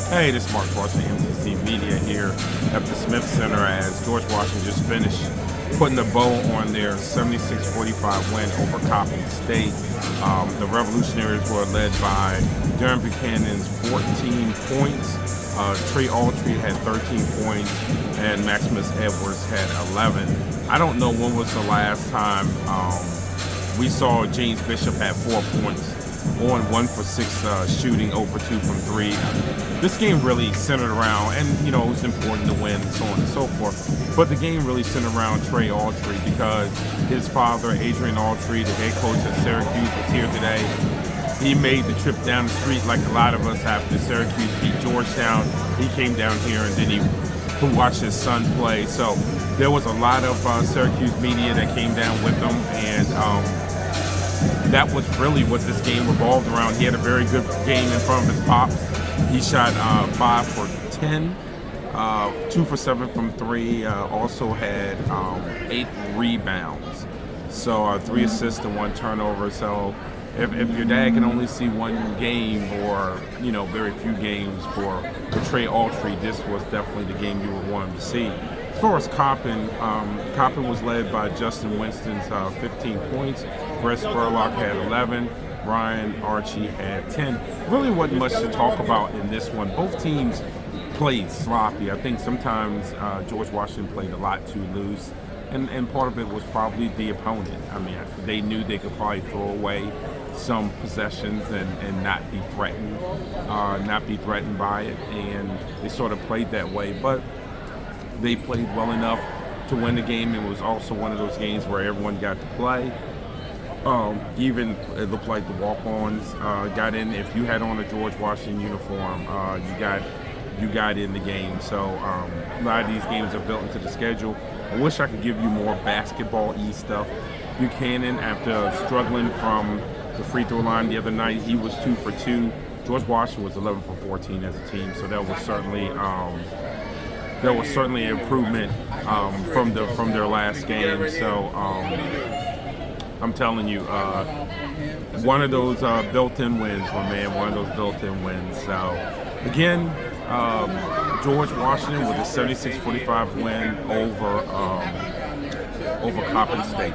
Hey, this is Mark Carson, MTC Media here at the Smith Center as George Washington just finished putting a bow on their 76-45 win over Coppin State. The Revolutionaries were led by Darren Buchanan's 14 points. Trey Altree had 13 points, and Maximus Edwards had 11. I don't know when was the last time we saw James Bishop have 4 points on 1 for 6 shooting, 0 for 2 from 3. This game really centered around, and it was important to win and so on and so forth, but the game really centered around Trey Altree because his father, Adrian Altree, the head coach at Syracuse, was here today. He made the trip down the street like a lot of us after Syracuse beat Georgetown. He came down here and then he could watch his son play. So there was a lot of Syracuse media that came down with him, and that was really what this game revolved around. He had a very good game in front of his pops. He shot 5 for 10, 2 for 7 from 3, also had 8 rebounds. So 3 assists and 1 turnover. So if your dad can only see one game or, very few games for Trey Altree, this was definitely the game you would want him to see. As far as Coppin, Coppin was led by Justin Winston's 15 points. Brett Spurlock had 11. Ryan Archie had 10. Really wasn't much to talk about in this one. Both teams played sloppy. I think sometimes George Washington played a lot too loose, and part of it was probably the opponent. I mean, they knew they could probably throw away some possessions and not be threatened, by it, and they sort of played that way. But they played well enough to win the game. It was also one of those games where everyone got to play. Even it looked like the walk-ons got in. If you had on a George Washington uniform, you got in the game. So a lot of these games are built into the schedule. I wish I could give you more basketball-y stuff. Buchanan, after struggling from the free throw line the other night, he was 2 for 2. George Washington was 11 for 14 as a team. So that was certainly an improvement from their last game. So I'm telling you, one of those built-in wins, my man, one of those built-in wins. So, again, George Washington with a 76-45 win over Coppin State.